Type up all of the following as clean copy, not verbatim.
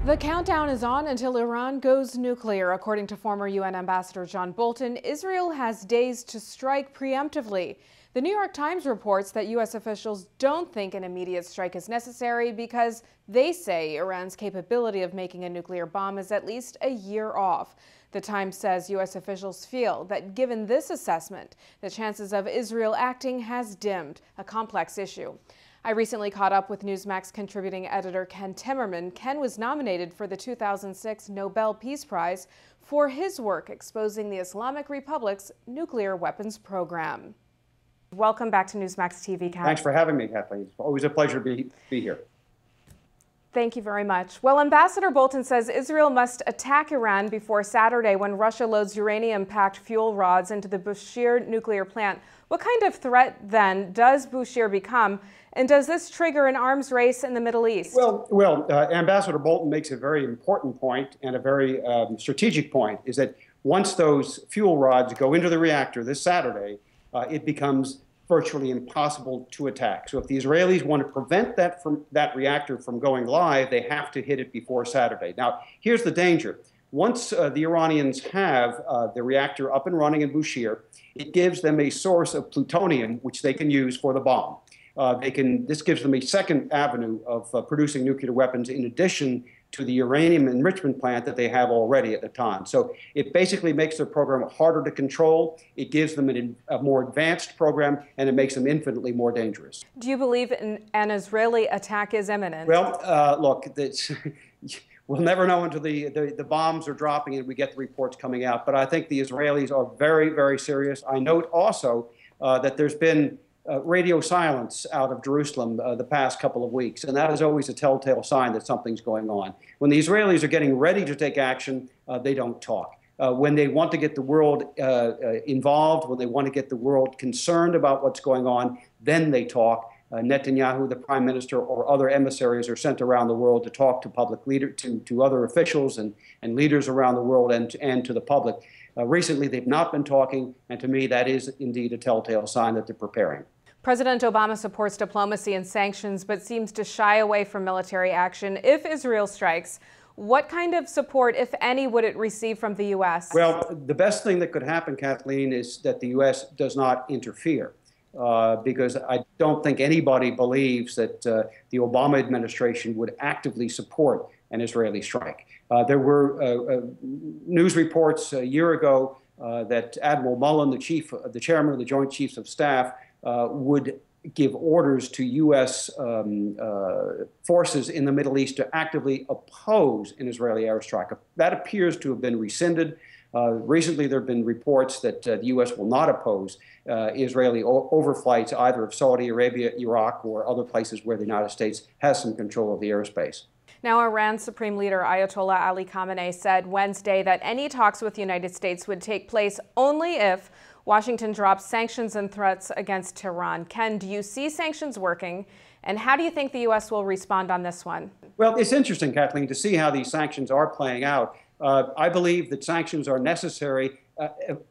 The countdown is on until Iran goes nuclear. According to former UN Ambassador John Bolton, Israel has days to strike preemptively. The New York Times reports that U.S. officials don't think an immediate strike is necessary because they say Iran's capability of making a nuclear bomb is at least a year off. The Times says U.S. officials feel that given this assessment, the chances of Israel acting has dimmed, a complex issue. I recently caught up with Newsmax contributing editor Ken Timmerman. Ken was nominated for the 2006 Nobel Peace Prize for his work exposing the Islamic Republic's nuclear weapons program. Welcome back to Newsmax TV, Ken. Thanks for having me, Kathleen. It's always a pleasure to be here. Thank you very much. Well, Ambassador Bolton says Israel must attack Iran before Saturday when Russia loads uranium-packed fuel rods into the Bushehr nuclear plant. What kind of threat, then, does Bushehr become? And does this trigger an arms race in the Middle East? Well, Ambassador Bolton makes a very important point and a very strategic point, is that once those fuel rods go into the reactor this Saturday, it becomes virtually impossible to attack. So if the Israelis want to prevent that reactor from going live, they have to hit it before Saturday. Now, here's the danger. Once the Iranians have the reactor up and running in Bushehr, it gives them a source of plutonium which they can use for the bomb. This gives them a second avenue of producing nuclear weapons in addition to the uranium enrichment plant that they have already at the time. So it basically makes their program harder to control. It gives them a more advanced program, and it makes them infinitely more dangerous. Do you believe an Israeli attack is imminent? Well, look, we'll never know until the bombs are dropping and we get the reports coming out. But I think the Israelis are very, very serious. I note also that there's been radio silence out of Jerusalem the past couple of weeks, and that is always a telltale sign that something's going on. When the Israelis are getting ready to take action, they don't talk. When they want to get the world involved, when they want to get the world concerned about what's going on, then they talk. Netanyahu, the prime minister, or other emissaries are sent around the world to talk to public leaders, to other officials and leaders around the world and to the public. Recently, they've not been talking, and to me, that is indeed a telltale sign that they're preparing. President Obama supports diplomacy and sanctions, but seems to shy away from military action if Israel strikes. What kind of support, if any, would it receive from the U.S.? Well, the best thing that could happen, Kathleen, is that the U.S. does not interfere. Because I don't think anybody believes that the Obama administration would actively support an Israeli strike. There were news reports a year ago that Admiral Mullen, the chairman of the Joint Chiefs of Staff, would give orders to U.S. Forces in the Middle East to actively oppose an Israeli airstrike. That appears to have been rescinded. Recently, there have been reports that the U.S. will not oppose Israeli overflights either of Saudi Arabia, Iraq, or other places where the United States has some control of the airspace. Now, Iran's Supreme Leader Ayatollah Ali Khamenei said Wednesday that any talks with the United States would take place only if Washington drops sanctions and threats against Tehran. Ken, do you see sanctions working? And how do you think the U.S. will respond on this one? Well, it's interesting, Kathleen, to see how these sanctions are playing out. I believe that sanctions are necessary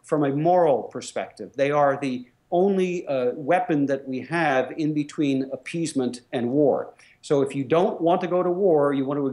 from a moral perspective. They are the only weapon that we have in between appeasement and war. So if you don't want to go to war, you want to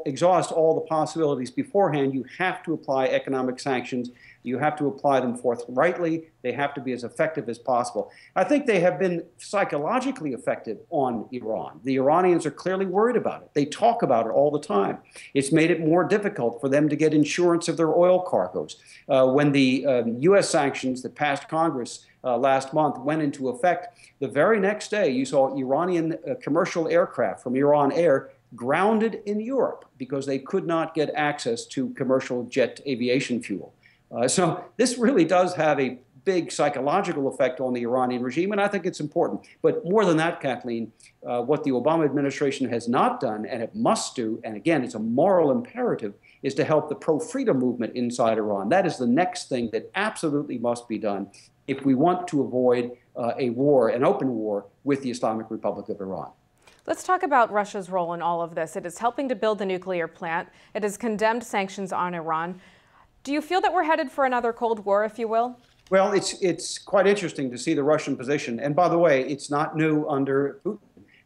exhaust all the possibilities beforehand, you have to apply economic sanctions. You have to apply them forthrightly. They have to be as effective as possible. I think they have been psychologically effective on Iran. The Iranians are clearly worried about it. They talk about it all the time. It's made it more difficult for them to get insurance of their oil cargoes. When the U.S. sanctions that passed Congress last month went into effect, the very next day you saw Iranian commercial aircraft from Iran Air grounded in Europe because they could not get access to commercial jet aviation fuel. So this really does have a big psychological effect on the Iranian regime, and I think it's important. But more than that, Kathleen, what the Obama administration has not done, and it must do, and again, it's a moral imperative, is to help the pro-freedom movement inside Iran. That is the next thing that absolutely must be done if we want to avoid a war, an open war, with the Islamic Republic of Iran. Let's talk about Russia's role in all of this. It is helping to build the nuclear plant. It has condemned sanctions on Iran. Do you feel that we're headed for another Cold War, if you will? Well, it's quite interesting to see the Russian position. And by the way, it's not new under Putin.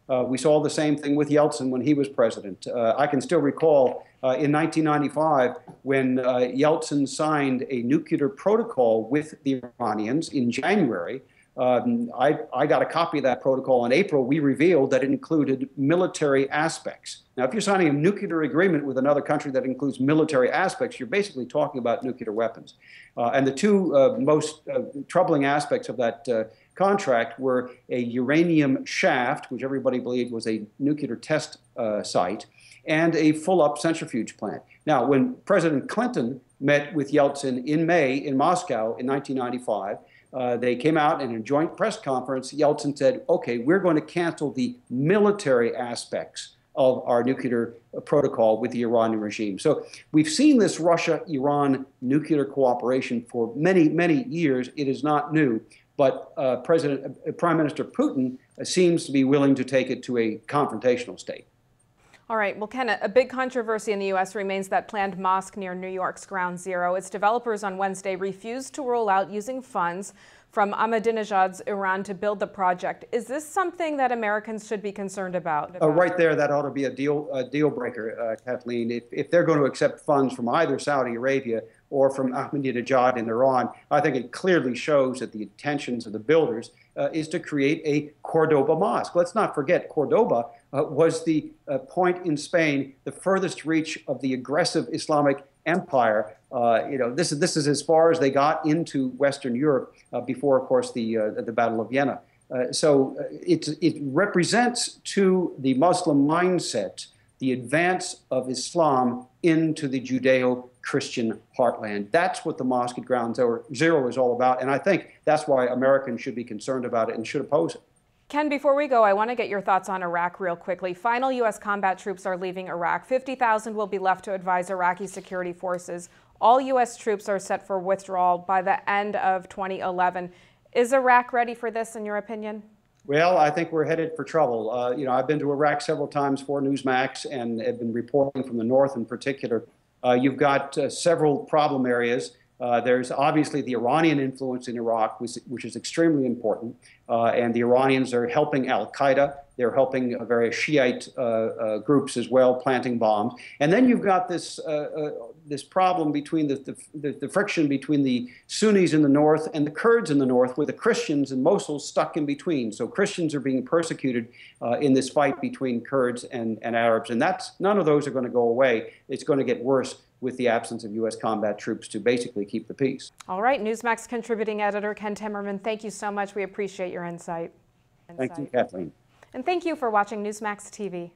We saw the same thing with Yeltsin when he was president. I can still recall in 1995 when Yeltsin signed a nuclear protocol with the Iranians in January. I got a copy of that protocol in April. We revealed that it included military aspects. Now, if you're signing a nuclear agreement with another country that includes military aspects, you're basically talking about nuclear weapons. And the two most troubling aspects of that contract were a uranium shaft, which everybody believed was a nuclear test site, and a full-up centrifuge plant. Now, when President Clinton met with Yeltsin in May in Moscow in 1995, they came out in a joint press conference. Yeltsin said, okay, we're going to cancel the military aspects of our nuclear protocol with the Iranian regime. So we've seen this Russia-Iran nuclear cooperation for many, many years. It is not new, but Prime Minister Putin seems to be willing to take it to a confrontational state. All right. Well, Ken, a big controversy in the U.S. remains that planned mosque near New York's Ground Zero. Its developers on Wednesday refused to roll out using funds from Ahmadinejad's Iran to build the project. Is this something that Americans should be concerned about? Right there, that ought to be a deal breaker, Kathleen. If they're going to accept funds from either Saudi Arabia or from Ahmadinejad in Iran, I think it clearly shows that the intentions of the builders is to create a Cordoba mosque. Let's not forget, Cordoba was the point in Spain, the furthest reach of the aggressive Islamic empire. This is as far as they got into Western Europe before, of course, the Battle of Vienna. So it represents to the Muslim mindset the advance of Islam into the Judeo-Christian heartland. That's what the mosque at Ground Zero is all about, and I think that's why Americans should be concerned about it and should oppose it. Ken, before we go, I want to get your thoughts on Iraq real quickly. Final U.S. combat troops are leaving Iraq. 50,000 will be left to advise Iraqi security forces. All U.S. troops are set for withdrawal by the end of 2011. Is Iraq ready for this, in your opinion? Well, I think we're headed for trouble. I've been to Iraq several times for Newsmax and have been reporting from the north in particular. You've got several problem areas. There's obviously the Iranian influence in Iraq, which is extremely important. And the Iranians are helping al-Qaeda. They're helping various Shiite groups as well, planting bombs. And then you've got this problem between the friction between the Sunnis in the north and the Kurds in the north, with the Christians in Mosul stuck in between. So Christians are being persecuted in this fight between Kurds and Arabs. And none of those are going to go away. It's going to get worse with the absence of U.S. combat troops to basically keep the peace. All right, Newsmax contributing editor Ken Timmerman, thank you so much. We appreciate your insight. Thank you, Kathleen. And thank you for watching Newsmax TV.